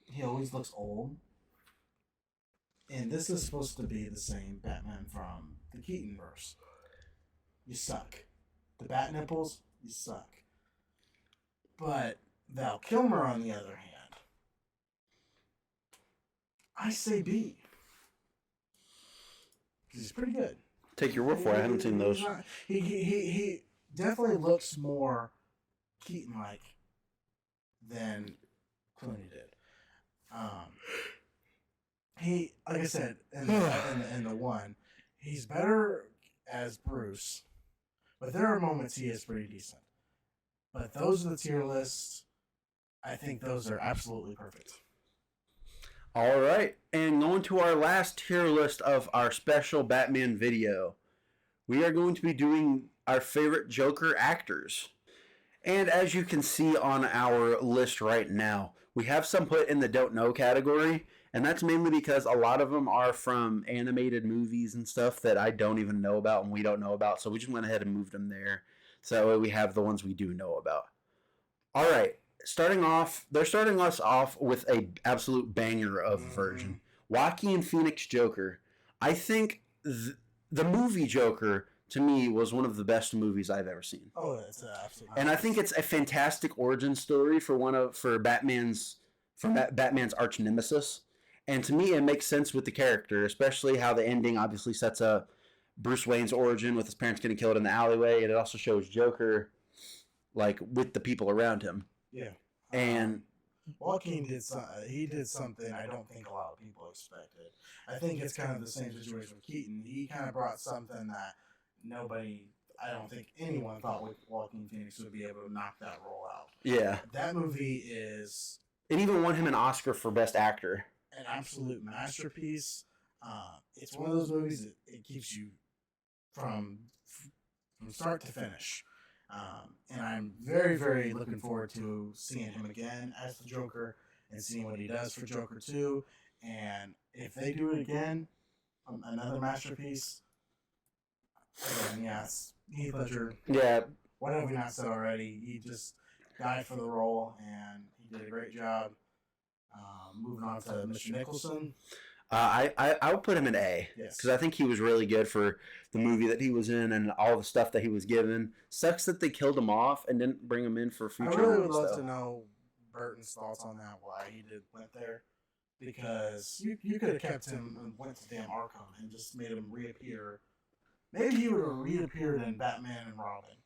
Speaker 1: he always looks old. And this is supposed to be the same Batman from the Keaton verse. You suck. The bat nipples, you suck. But Val Kilmer, on the other hand, I say B. Because he's pretty good.
Speaker 2: Take your word for it. I haven't seen those.
Speaker 1: He definitely looks more Keaton-like than Clooney did. He, like I said, in the one, he's better as Bruce, but there are moments he is pretty decent. But those are the tier lists. I think those are absolutely perfect.
Speaker 2: All right, and going to our last tier list of our special Batman video, we are going to be doing our favorite Joker actors. And as you can see on our list right now, we have some put in the don't know category, and that's mainly because a lot of them are from animated movies and stuff that I don't even know about and we don't know about, so we just went ahead and moved them there. So that way we have the ones we do know about. All right. They're starting us off with a absolute banger of a version. Joaquin Phoenix Joker. I think the movie Joker, to me, was one of the best movies I've ever seen.
Speaker 1: Oh, it's absolutely.
Speaker 2: And I think it's a fantastic origin story for Batman's arch nemesis. And to me, it makes sense with the character, especially how the ending obviously sets up Bruce Wayne's origin with his parents getting killed in the alleyway, and it also shows Joker like with the people around him.
Speaker 1: Yeah.
Speaker 2: And
Speaker 1: Joaquin did something I don't think a lot of people expected. I think it's kind of the same situation with Keaton. He kind of brought something that I don't think anyone thought Joaquin Phoenix would be able to knock that role out.
Speaker 2: Yeah.
Speaker 1: That movie is...
Speaker 2: It even won him an Oscar for Best Actor.
Speaker 1: An absolute masterpiece. It's one of those movies that it keeps you from start to finish. And I'm very, very looking forward to seeing him again as the Joker and seeing what he does for Joker 2. And if they do it again, another masterpiece. Again, yes, Heath Ledger.
Speaker 2: Yeah.
Speaker 1: What have we not said already? He just died for the role, and he did a great job. Moving on to Mr. Nicholson.
Speaker 2: I would put him in A.
Speaker 1: Yes.
Speaker 2: Because I think he was really good for the movie that he was in and all the stuff that he was given. Sucks that they killed him off and didn't bring him in for future
Speaker 1: I really would
Speaker 2: movies,
Speaker 1: love
Speaker 2: though.
Speaker 1: to know Burton's thoughts on that, why he went there. Because you could have kept him and went to damn Arkham and just made him reappear. Maybe he would have reappeared in Batman and Robin.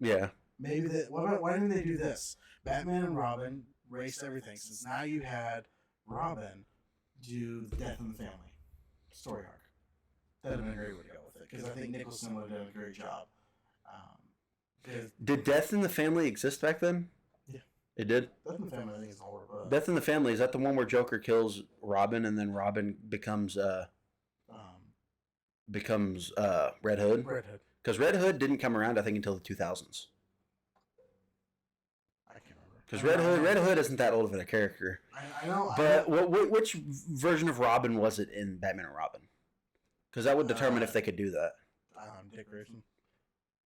Speaker 2: Yeah.
Speaker 1: Maybe why didn't they do this? Batman and Robin erased everything. Since now you had Robin do the Death in the Family story arc. That would have been a great way to go with it. Because I think Nicholson would have done a great job.
Speaker 2: Did Death in the Family exist back then?
Speaker 1: Yeah.
Speaker 2: It did?
Speaker 1: Death in the Family, I think, is a horror book.
Speaker 2: Death in the Family, is that the one where Joker kills Robin and then Robin becomes Red Hood?
Speaker 1: Red Hood.
Speaker 2: Because Red Hood didn't come around, I think, until the 2000s.
Speaker 1: I can't remember.
Speaker 2: Because Red Hood isn't that old of a character.
Speaker 1: I know.
Speaker 2: But which version of Robin was it in Batman and Robin? Because that would determine if they could do that.
Speaker 1: Dick Grayson.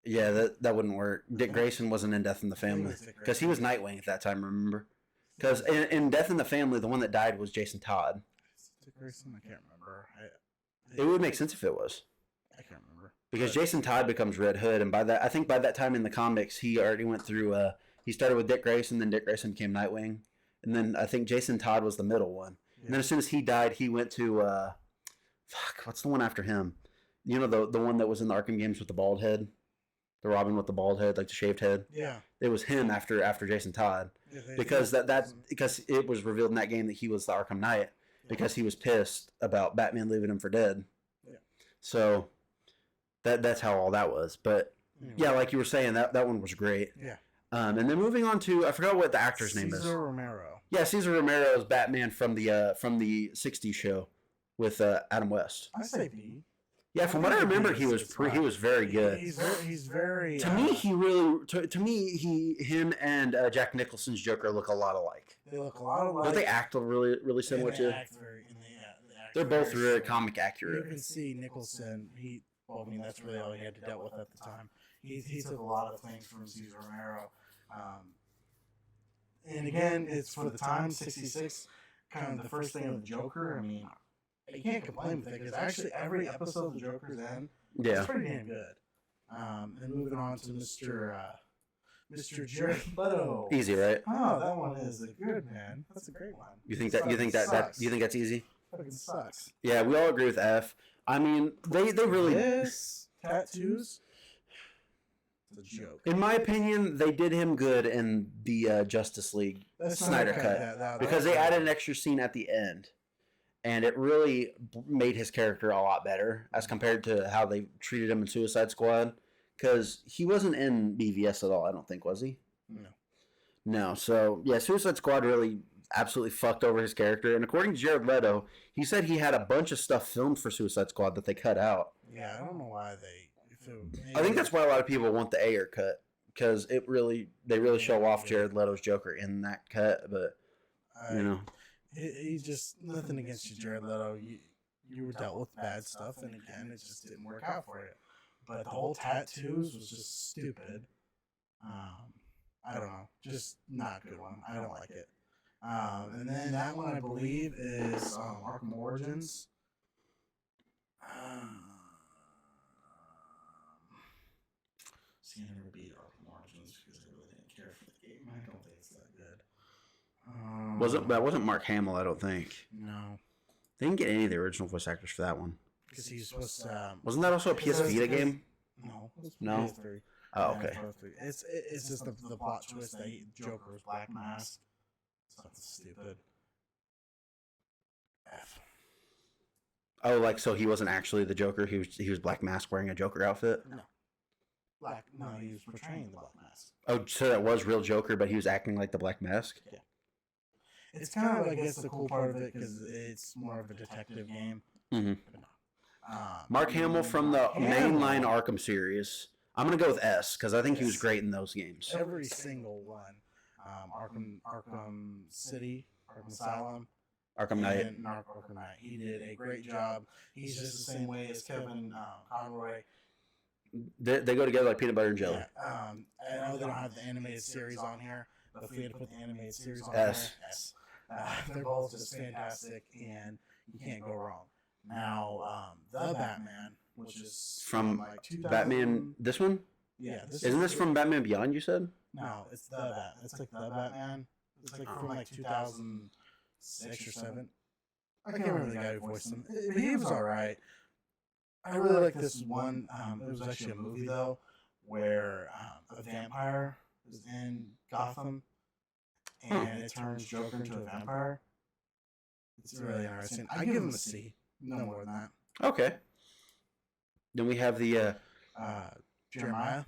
Speaker 2: Yeah, that wouldn't work. Dick Grayson wasn't in Death in the Family. Because he was Nightwing at that time, remember? Because in Death in the Family, the one that died was Jason Todd.
Speaker 1: Dick Grayson? I can't remember.
Speaker 2: It would make sense if it was.
Speaker 1: I can't remember.
Speaker 2: Because Jason Todd becomes Red Hood, and I think by that time in the comics, he already went through. He started with Dick Grayson, then Dick Grayson became Nightwing, and then I think Jason Todd was the middle one. Yeah. And then as soon as he died, he went to what's the one after him? You know the one that was in the Arkham games with the bald head, the Robin with the bald head, like the shaved head.
Speaker 1: Yeah,
Speaker 2: it was him after Jason Todd, because because it was revealed in that game that he was the Arkham Knight because he was pissed about Batman leaving him for dead. Yeah, so that's how all that was. But yeah, like you were saying, that one was great.
Speaker 1: Yeah.
Speaker 2: And then moving on to, I forgot what the actor's name is.
Speaker 1: Cesar Romero.
Speaker 2: Yeah, Cesar Romero is Batman from the '60s show with Adam West.
Speaker 1: I say B.
Speaker 2: Yeah, from what I remember, he was very good.
Speaker 1: He's very.
Speaker 2: To me, him and Jack Nicholson's Joker look a lot alike.
Speaker 1: They look a lot alike.
Speaker 2: Don't they act really similar too? They're both
Speaker 1: very
Speaker 2: very
Speaker 1: similar.
Speaker 2: comic
Speaker 1: You
Speaker 2: accurate.
Speaker 1: can see Nicholson. That's really all he had to deal with at the time. He took a lot of things from Cesar Romero. And again, it's for the time, 66, kind of the first thing of the Joker. I mean, you can't complain with it because actually every episode of the Joker's end
Speaker 2: Yeah.
Speaker 1: is pretty damn good. And moving on to Mr. Jared Leto.
Speaker 2: Easy, right?
Speaker 1: Oh, that one is a good man. That's a great one.
Speaker 2: You think that's easy?
Speaker 1: Fucking sucks.
Speaker 2: Yeah, we all agree with F. I mean, they really.
Speaker 1: This tattoos. It's a joke.
Speaker 2: In my opinion, they did him good in the Justice League Snyder cut because they added an extra scene at the end, and it really made his character a lot better as compared to how they treated him in Suicide Squad. Because he wasn't in BVS at all, I don't think, was he?
Speaker 1: No.
Speaker 2: No. So yeah, Suicide Squad really absolutely fucked over his character. And according to Jared Leto, he said he had a bunch of stuff filmed for Suicide Squad that they cut out.
Speaker 1: Yeah, I don't know why
Speaker 2: I think that's why a lot of people want the Ayer cut because they really show off Jared Leto's Joker in that cut. But you know,
Speaker 1: he's just nothing against you, Jared Leto. You were dealt with bad stuff, and again, it just didn't work out for you. But the whole tattoos was just stupid. I don't know, just not a good one. I don't like it. And then that one I believe is Arkham Origins. See, I never beat Arkham Origins because I really didn't care for the game. I don't think it's that good.
Speaker 2: that wasn't Mark Hamill? I don't think.
Speaker 1: No,
Speaker 2: They didn't get any of the original voice actors for that one.
Speaker 1: because he's supposed to.
Speaker 2: Wasn't that also a PS Vita game?
Speaker 1: No, it was
Speaker 2: No?
Speaker 1: PS3.
Speaker 2: Oh,
Speaker 1: Yeah,
Speaker 2: okay.
Speaker 1: It's just the plot twist that Joker's black mask. Something stupid. F.
Speaker 2: Oh, like so he wasn't actually the Joker. He was Black Mask wearing a Joker outfit.
Speaker 1: No, he was portraying the black mask.
Speaker 2: Oh, so that was real Joker, but he was acting like the Black Mask.
Speaker 1: Yeah. It's kind of, I guess, the cool part of it because it's more of a detective game.
Speaker 2: Mm-hmm.
Speaker 1: But no.
Speaker 2: Mark Hamill from the mainline Arkham series. I'm gonna go with S because I think he was great in those games.
Speaker 1: Every single one. Arkham City, Arkham Asylum,
Speaker 2: Arkham Knight.
Speaker 1: and Arkham Knight. He did a great job. He's just the same way as Kevin Conroy.
Speaker 2: They go together like peanut butter and jelly.
Speaker 1: Yeah, I know they don't have the animated series on here, but if we had to put the animated series on
Speaker 2: S.
Speaker 1: here, S. They're both just fantastic, and you can't go wrong. Now, the Batman, which is
Speaker 2: From
Speaker 1: like 2000,
Speaker 2: Batman. This one
Speaker 1: Yeah,
Speaker 2: isn't this from Batman Beyond? You said.
Speaker 1: No, it's the Batman. It's like the Batman. It's like from like 2006 or 7. I can't remember the guy who voiced him. He was all right. I really like this one. It was actually a movie though, where a vampire is in Gotham, and it turns Joker into a vampire. It's really interesting. I give him a C. No more than that.
Speaker 2: Okay. Then we have the
Speaker 1: Jeremiah.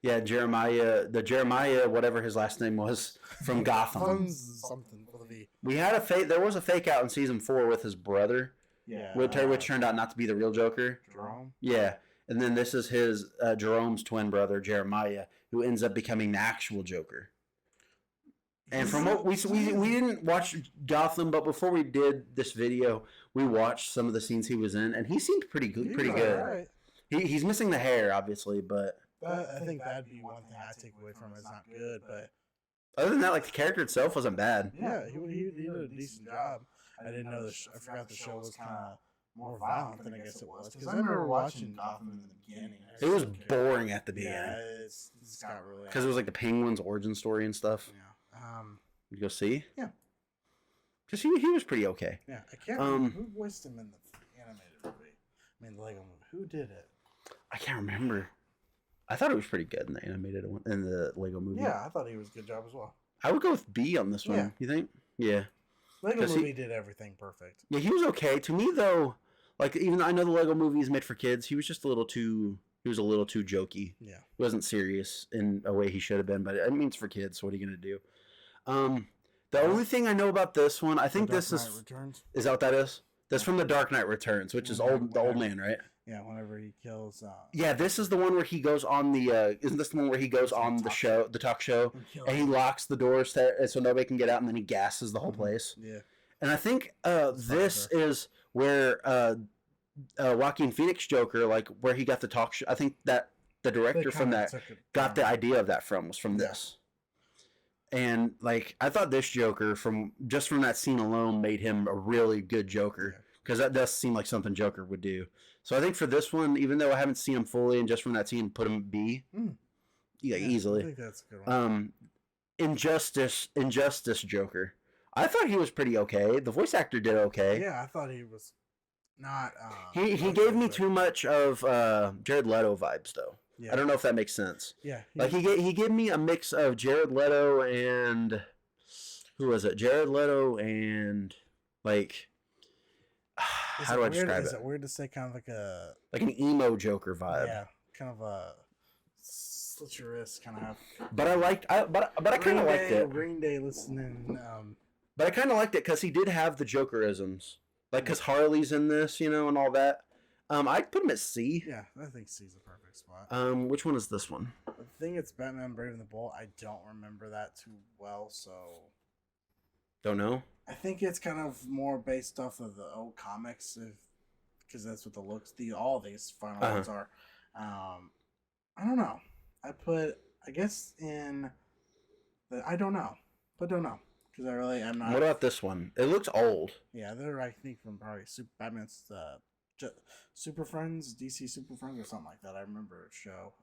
Speaker 2: yeah Jeremiah whatever his last name was from Gotham.
Speaker 1: Something with a V.
Speaker 2: We had a fake. There was a fake out in season 4 with his brother,
Speaker 1: Yeah.
Speaker 2: which turned out not to be the real Joker.
Speaker 1: Jerome.
Speaker 2: Yeah, and then this is his Jerome's twin brother Jeremiah, who ends up becoming the actual Joker. And from what we didn't watch Gotham, but before we did this video, we watched some of the scenes he was in, and he seemed pretty good. Pretty good.
Speaker 1: Right.
Speaker 2: He's missing the hair, obviously, but
Speaker 1: I think that'd be one thing I take away from it. It's not good, but
Speaker 2: other than that, like the character itself wasn't bad.
Speaker 1: yeah, he did a decent job. I didn't know I forgot the show was kind of more violent than I guess it was because I remember watching Gotham in the beginning.
Speaker 2: It was boring at the
Speaker 1: Yeah,
Speaker 2: beginning
Speaker 1: it's got really
Speaker 2: because it was like the Penguin's origin story and stuff.
Speaker 1: yeah.
Speaker 2: You go see?
Speaker 1: Yeah.
Speaker 2: Because he was pretty okay.
Speaker 1: Yeah, I can't remember who voiced him in the animated movie. I mean, the Lego movie. Who did it?
Speaker 2: I can't remember. I thought it was pretty good in the animated one, in the Lego movie.
Speaker 1: Yeah, I thought he was a good job as well.
Speaker 2: I would go with B on this one.
Speaker 1: Yeah.
Speaker 2: You think? Yeah.
Speaker 1: Lego
Speaker 2: 'Cause
Speaker 1: movie did everything perfect.
Speaker 2: Yeah, he was okay. To me, though, like even though I know the Lego movie is made for kids, he was just a little too. He was a little too jokey.
Speaker 1: Yeah.
Speaker 2: He wasn't serious in a way he should have been, but I mean it's for kids. So what are you gonna do? The only thing I know about this one, I think this is
Speaker 1: Returns.
Speaker 2: is that what that is? That's from The Dark Knight Returns, which is the old man, right?
Speaker 1: Yeah, whenever he kills.
Speaker 2: Yeah, this is the one where he goes on the. Isn't this the one where he goes on the talk show, and he locks the doors so nobody can get out, and then he gasses the whole place.
Speaker 1: Yeah.
Speaker 2: And I think this is where Joaquin Phoenix Joker, like where he got the talk show. I think that the director from that got the idea of that was from this. And like I thought this Joker from that scene alone made him a really good Joker, because that does seem like something Joker would do. So I think for this one, even though I haven't seen him fully, and just from that scene put him B, easily.
Speaker 1: I think that's a good one.
Speaker 2: Injustice Joker. I thought he was pretty okay. The voice actor did okay.
Speaker 1: Yeah, I thought he was not.
Speaker 2: He gave me too much of Jared Leto vibes though. Yeah. I don't know if that makes sense.
Speaker 1: Yeah.
Speaker 2: Like he gave me a mix of Jared Leto and who was it? Jared Leto and like how do I describe it?
Speaker 1: Is it weird to say kind of
Speaker 2: like an emo Joker vibe?
Speaker 1: Yeah, kind of a slit your wrist kind of.
Speaker 2: But I kind of liked it.
Speaker 1: Green Day listening.
Speaker 2: But I kind of liked it because he did have the Jokerisms, like because Harley's in this, and all that. I'd put him at C.
Speaker 1: Yeah, I think C's the perfect spot.
Speaker 2: Which one is this one?
Speaker 1: I think it's Batman Brave and the Bold. I don't remember that too well, so
Speaker 2: don't know.
Speaker 1: I think it's kind of more based off of the old comics, because that's what all these final ones are. I don't know. I guess in the I don't know, but don't know because I really am not.
Speaker 2: What about this one? It looks old.
Speaker 1: Yeah, they're I think from probably Batman's Super Friends, DC Super Friends, or something like that. I remember a show.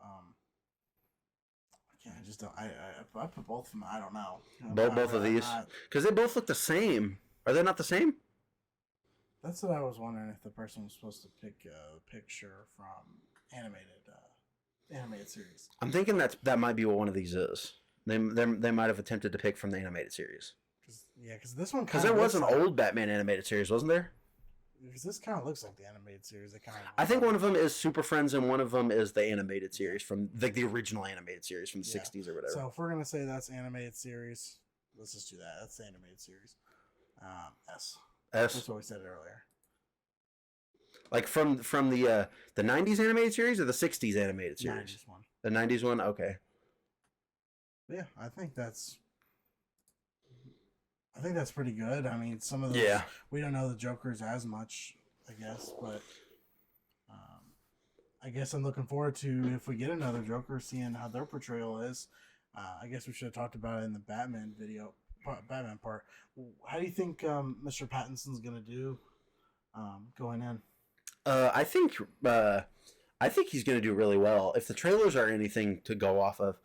Speaker 1: I just don't. I put both of them. I don't know.
Speaker 2: Both of these because they both look the same. Are they not the same?
Speaker 1: That's what I was wondering, if the person was supposed to pick a picture from animated series.
Speaker 2: I'm thinking that might be what one of these is. They might have attempted to pick from the animated series.
Speaker 1: Because this one.
Speaker 2: Because there was an old Batman animated series, wasn't there?
Speaker 1: Because this kind of looks like the animated series.
Speaker 2: I think one of them is Super Friends and one of them is the animated series from the original animated series from the 60s or whatever.
Speaker 1: So if we're going to say that's animated series, let's just do that. That's the animated series. S. That's what we said earlier.
Speaker 2: Like from the 90s animated series or the 60s animated series?
Speaker 1: 90s one.
Speaker 2: The 90s one? Okay.
Speaker 1: Yeah, I think that's pretty good. I mean, some of those, we don't know the Jokers as much, I guess, but I guess I'm looking forward to, if we get another Joker, seeing how their portrayal is. I guess we should have talked about it in the Batman part. How do you think Mr. Pattinson's going to do going in?
Speaker 2: I think he's going to do really well. If the trailers are anything to go off of,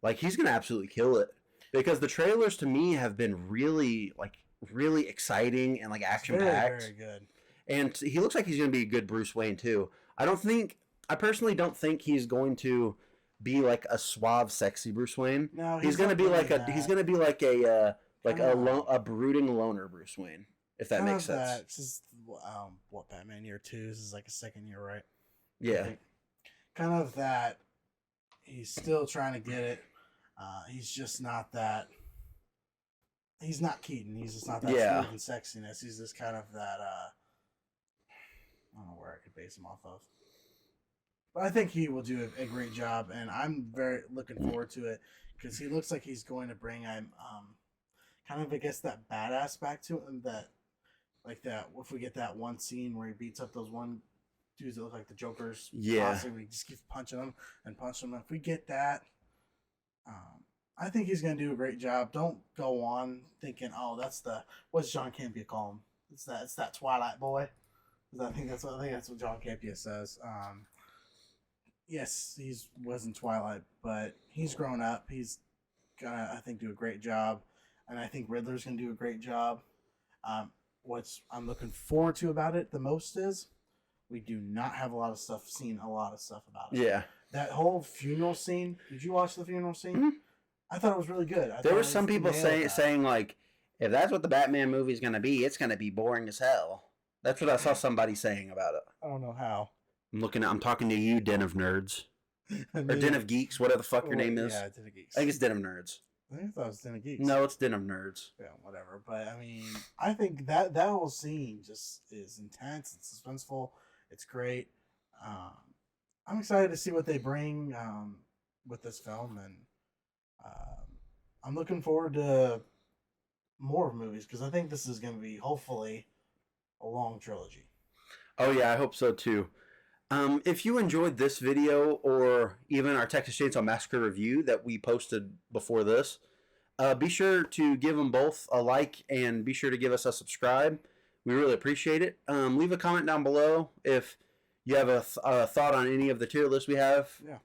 Speaker 2: like, he's going to absolutely kill it. Because the trailers to me have been really exciting and like action packed.
Speaker 1: Very good.
Speaker 2: And he looks like he's going to be a good Bruce Wayne too. I personally don't think he's going to be like a suave, sexy Bruce Wayne.
Speaker 1: No,
Speaker 2: he's going to be like a brooding loner Bruce Wayne, if that makes sense.
Speaker 1: This is what Batman Year 2 is like a second year, right?
Speaker 2: Yeah.
Speaker 1: Kind of that. He's still trying to get it. He's just not that. He's not Keaton. He's just not that smooth and sexiness. He's just kind of that. I don't know where I could base him off of. But I think he will do a great job, and I'm very looking forward to it because he looks like he's going to bring kind of, I guess, that badass back to him. That, like that, if we get that one scene where he beats up those one dudes that look like the Jokers, he just keeps punching them and punching them. If we get that. I think he's going to do a great job. Don't go on thinking, what's John Campea call him? It's that Twilight boy. I think that's what John Campea says. Yes, he was in Twilight, but he's grown up. He's gonna, I think, do a great job, and I think Riddler's gonna do a great job. What I'm looking forward to about it the most is we do not have seen a lot of stuff about it.
Speaker 2: Yeah.
Speaker 1: That whole funeral scene. Did you watch the funeral scene?
Speaker 2: Mm-hmm.
Speaker 1: I thought it was really good.
Speaker 2: There were some people saying like, if that's what the Batman movie is going to be, it's going to be boring as hell. That's what I saw somebody saying about it.
Speaker 1: I don't know how.
Speaker 2: I'm talking to you, Den of Nerds. Or Den of Geeks, whatever the fuck your name is.
Speaker 1: Yeah, Den of Geeks.
Speaker 2: I think it's Den of Nerds.
Speaker 1: I thought it was Den of Geeks.
Speaker 2: No, it's Den of Nerds.
Speaker 1: Yeah, whatever. But I mean, I think that whole scene just is intense. It's suspenseful. It's great. I'm excited to see what they bring with this film, and I'm looking forward to more movies because I think this is going to be hopefully a long trilogy.
Speaker 2: Oh yeah, I hope so too. If you enjoyed this video or even our Texas Chainsaw Massacre review that we posted before this, be sure to give them both a like and be sure to give us a subscribe. We really appreciate it. Leave a comment down below if you have a thought on any of the tier lists we have.
Speaker 1: Yeah.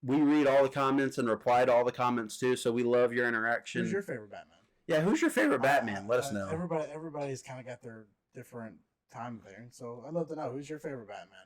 Speaker 2: We read all the comments and reply to all the comments too, so we love your interaction.
Speaker 1: Who's your favorite Batman?
Speaker 2: Yeah, who's your favorite Batman? Let us know.
Speaker 1: Everybody's kind of got their different time there, so I'd love to know who's your favorite Batman.